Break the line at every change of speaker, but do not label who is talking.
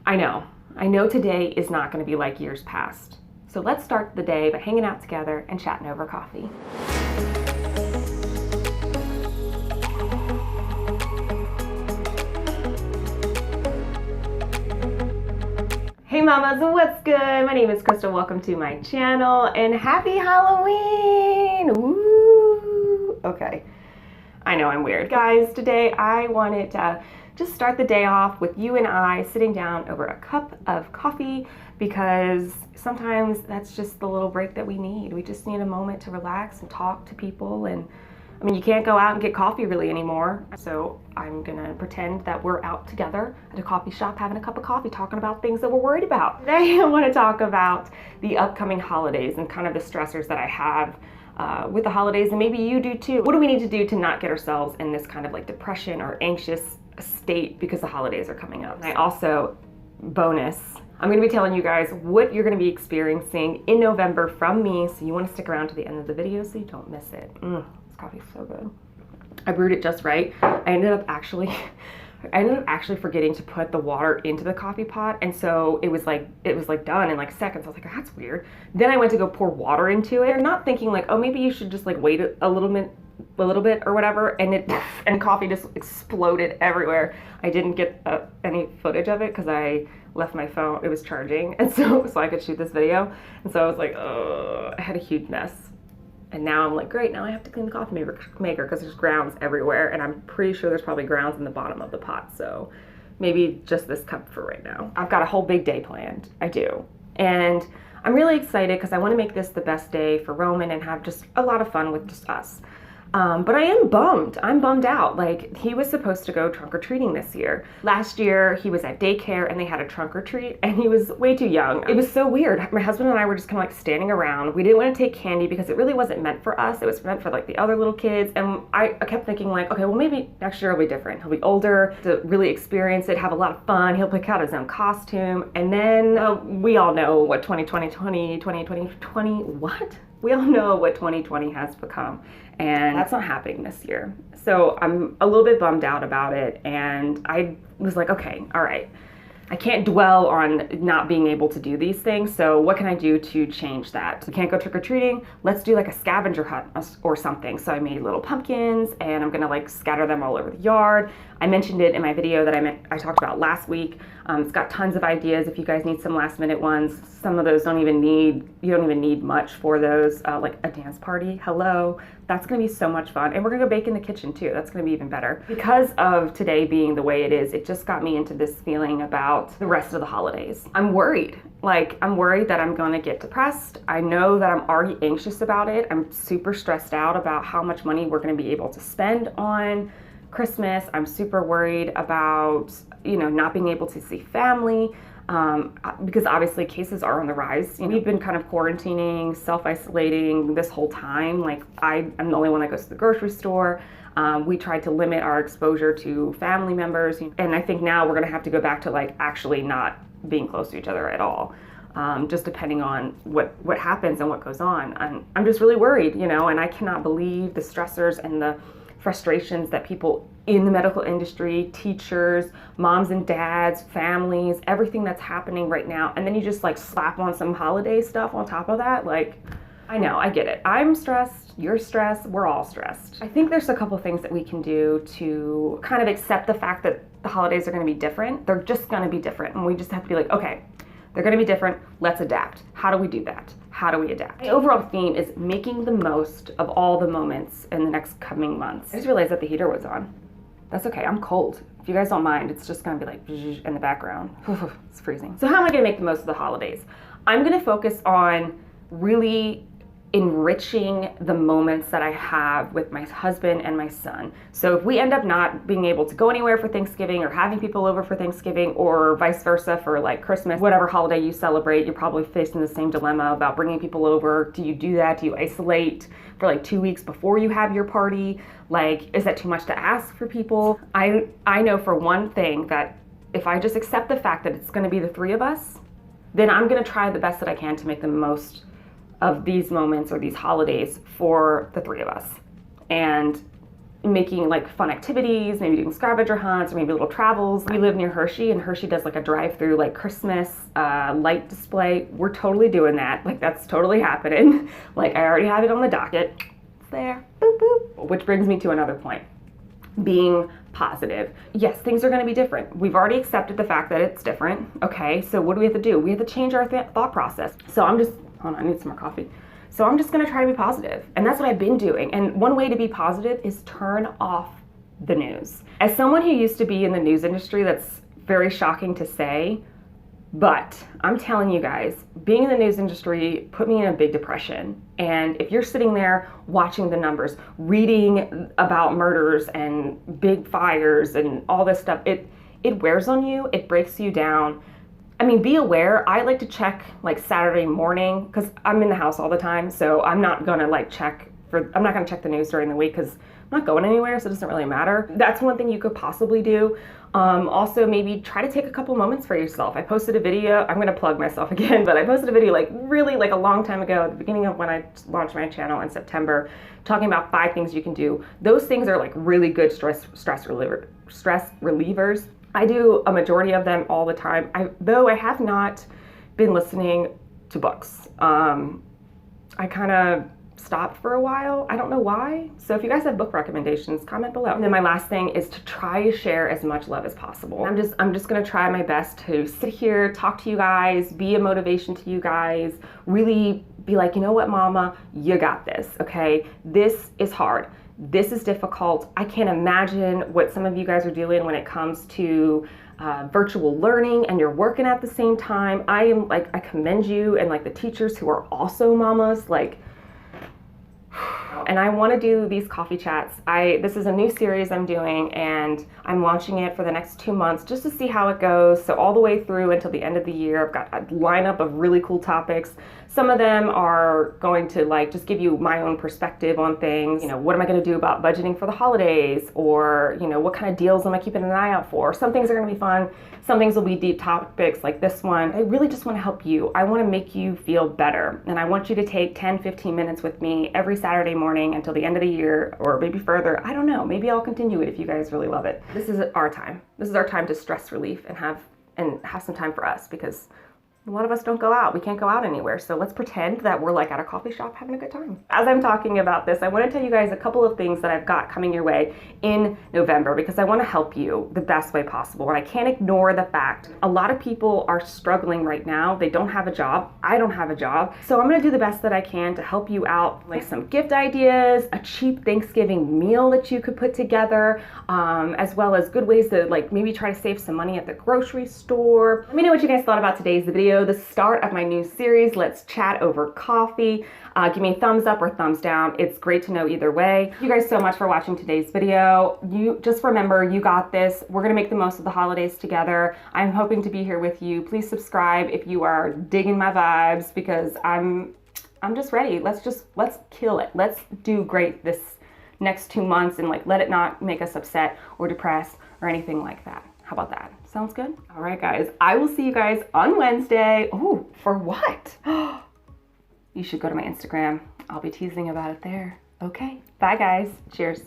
I know today is not going to be like years past. So let's start the day by hanging out together and chatting over coffee. Hey mamas, what's good? My name is Chrystal. Welcome to my channel and happy Halloween! Woo! Okay, I know I'm weird. Guys, today I wanted to just start the day off with you and I sitting down over a cup of coffee, because sometimes that's just the little break that we need. We just need a moment to relax and talk to people. And I mean, you can't go out and get coffee really anymore. So I'm gonna pretend that we're out together at a coffee shop having a cup of coffee, talking about things that we're worried about. Today I wanna talk about the upcoming holidays and kind of the stressors that I have with the holidays, and maybe you do too. What do we need to do to not get ourselves in this kind of like depression or anxious state because the holidays are coming up? And I also, bonus, I'm gonna be telling you guys what you're gonna be experiencing in November from me, so you wanna stick around to the end of the video so you don't miss it. This coffee's so good. I brewed it just right. I ended up actually forgetting to put the water into the coffee pot, and so it was like done in like seconds. I was like, that's weird. Then I went to go pour water into it, not thinking like, oh, maybe you should just like wait a little bit or whatever, and coffee just exploded everywhere. I didn't get any footage of it because I left my phone, it was charging, and so I could shoot this video, and so I was like, oh, I had a huge mess. And now I'm like, great, now I have to clean the coffee maker because there's grounds everywhere, and I'm pretty sure there's probably grounds in the bottom of the pot, so maybe just this cup for right now. I've got a whole big day planned, I do. And I'm really excited because I want to make this the best day for Roman and have just a lot of fun with just us. But I am bummed. I'm bummed out. Like, he was supposed to go trunk or treating this year. Last year, he was at daycare and they had a trunk or treat, and he was way too young. It was so weird. My husband and I were just kind of like standing around. We didn't want to take candy because it really wasn't meant for us. It was meant for like the other little kids. And I kept thinking like, okay, well maybe next year will be different. He'll be older to really experience it, have a lot of fun. He'll pick out his own costume. And then we all know what 2020, what? We all know what 2020 has become, and that's not happening this year. So I'm a little bit bummed out about it, and I was like, okay, all right. I can't dwell on not being able to do these things, so what can I do to change that? We can't go trick-or-treating, let's do like a scavenger hunt or something. So I made little pumpkins, and I'm gonna like scatter them all over the yard. I mentioned it in my video that I talked about last week. It's got tons of ideas if you guys need some last minute ones. Some of those you don't even need much for those, like a dance party, hello. That's gonna be so much fun. And we're gonna go bake in the kitchen too. That's gonna be even better. Because of today being the way it is, it just got me into this feeling about the rest of the holidays. I'm worried. I'm worried that I'm gonna get depressed. I know that I'm already anxious about it. I'm super stressed out about how much money we're gonna be able to spend on Christmas. I'm super worried about, not being able to see family. Because obviously cases are on the rise. We've been kind of quarantining, self-isolating this whole time. Like, I'm the only one that goes to the grocery store. We tried to limit our exposure to family members. And I think now we're gonna have to go back to like actually not being close to each other at all. Just depending on what happens and what goes on. I'm just really worried, and I cannot believe the stressors and the frustrations that people in the medical industry, teachers, moms and dads, families, everything that's happening right now. And then you just like slap on some holiday stuff on top of that. Like, I know, I get it. I'm stressed, you're stressed, we're all stressed. I think there's a couple things that we can do to kind of accept the fact that the holidays are gonna be different. They're just gonna be different. And we just have to be like, okay, they're gonna be different, let's adapt. How do we do that? How do we adapt? My overall theme is making the most of all the moments in the next coming months. I just realized that the heater was on. That's okay, I'm cold. If you guys don't mind, it's just gonna be like in the background. It's freezing. So how am I gonna make the most of the holidays? I'm gonna focus on really enriching the moments that I have with my husband and my son. So if we end up not being able to go anywhere for Thanksgiving or having people over for Thanksgiving, or vice versa for like Christmas, whatever holiday you celebrate, you're probably facing the same dilemma about bringing people over. Do you do that? Do you isolate for like 2 weeks before you have your party? Like, is that too much to ask for people? I know for one thing that if I just accept the fact that it's gonna be the three of us, then I'm gonna try the best that I can to make the most of these moments or these holidays for the three of us. And making like fun activities, maybe doing scavenger hunts or maybe little travels. We live near Hershey, and Hershey does like a drive-through like Christmas light display. We're totally doing that. Like that's totally happening. Like I already have it on the docket. It's there, boop, boop. Which brings me to another point. Being positive. Yes, things are going to be different. We've already accepted the fact that it's different. Okay, so what do we have to do? We have to change our thought process. So hold on, I need some more coffee. So I'm just going to try to be positive. And that's what I've been doing. And one way to be positive is turn off the news. As someone who used to be in the news industry, that's very shocking to say, but I'm telling you guys, being in the news industry put me in a big depression. And if you're sitting there watching the numbers, reading about murders and big fires and all this stuff, it wears on you, it breaks you down. I mean, be aware. I like to check like Saturday morning because I'm in the house all the time. So I'm not going to I'm not going to check the news during the week because I'm not going anywhere. So it doesn't really matter. That's one thing you could possibly do. Also, maybe try to take a couple moments for yourself. I posted a video. I'm going to plug myself again, but I posted a video like really like a long time ago at the beginning of when I launched my channel in September, talking about 5 things you can do. Those things are like really good stress relievers. I do a majority of them all the time. Though I have not been listening to books. I kind of stopped for a while. I don't know why. So if you guys have book recommendations, comment below. And then my last thing is to try to share as much love as possible. I'm just gonna try my best to sit here, talk to you guys, be a motivation to you guys, really be like, you know what, mama, you got this, okay? This is hard. This is difficult. I can't imagine what some of you guys are doing when it comes to virtual learning and you're working at the same time. I commend you and like the teachers who are also mamas, like, and I want to do these coffee chats. This is a new series I'm doing, and I'm launching it for the next 2 months just to see how it goes. So all the way through until the end of the year, I've got a lineup of really cool topics. Some of them are going to like just give you my own perspective on things. You know, what am I going to do about budgeting for the holidays? Or, you know, what kind of deals am I keeping an eye out for? Some things are going to be fun. Some things will be deep topics like this one. I really just want to help you. I want to make you feel better. And I want you to take 10, 15 minutes with me every Saturday morning until the end of the year, or maybe further. I don't know. Maybe I'll continue it if you guys really love it. This is our time. This is our time to stress relief and have some time for us, because a lot of us don't go out. We can't go out anywhere. So let's pretend that we're like at a coffee shop having a good time. As I'm talking about this, I want to tell you guys a couple of things that I've got coming your way in November, because I want to help you the best way possible. And I can't ignore the fact a lot of people are struggling right now. They don't have a job. I don't have a job. So I'm going to do the best that I can to help you out, like some gift ideas, a cheap Thanksgiving meal that you could put together, as well as good ways to like maybe try to save some money at the grocery store. Let me know what you guys thought about today's video. The start of my new series, Let's Chat Over Coffee. Give me a thumbs up or thumbs down. It's great to know either way. Thank you guys so much for watching today's video. You just remember, you got this. We're gonna make the most of the holidays together. I'm hoping to be here with you. Please subscribe if you are digging my vibes, because I'm just ready. Let's kill it. Let's do great this next 2 months, and like let it not make us upset or depressed or anything like that. How about that? Sounds good? All right, guys. I will see you guys on Wednesday. Oh, for what? You should go to my Instagram. I'll be teasing about it there. Okay. Bye, guys. Cheers.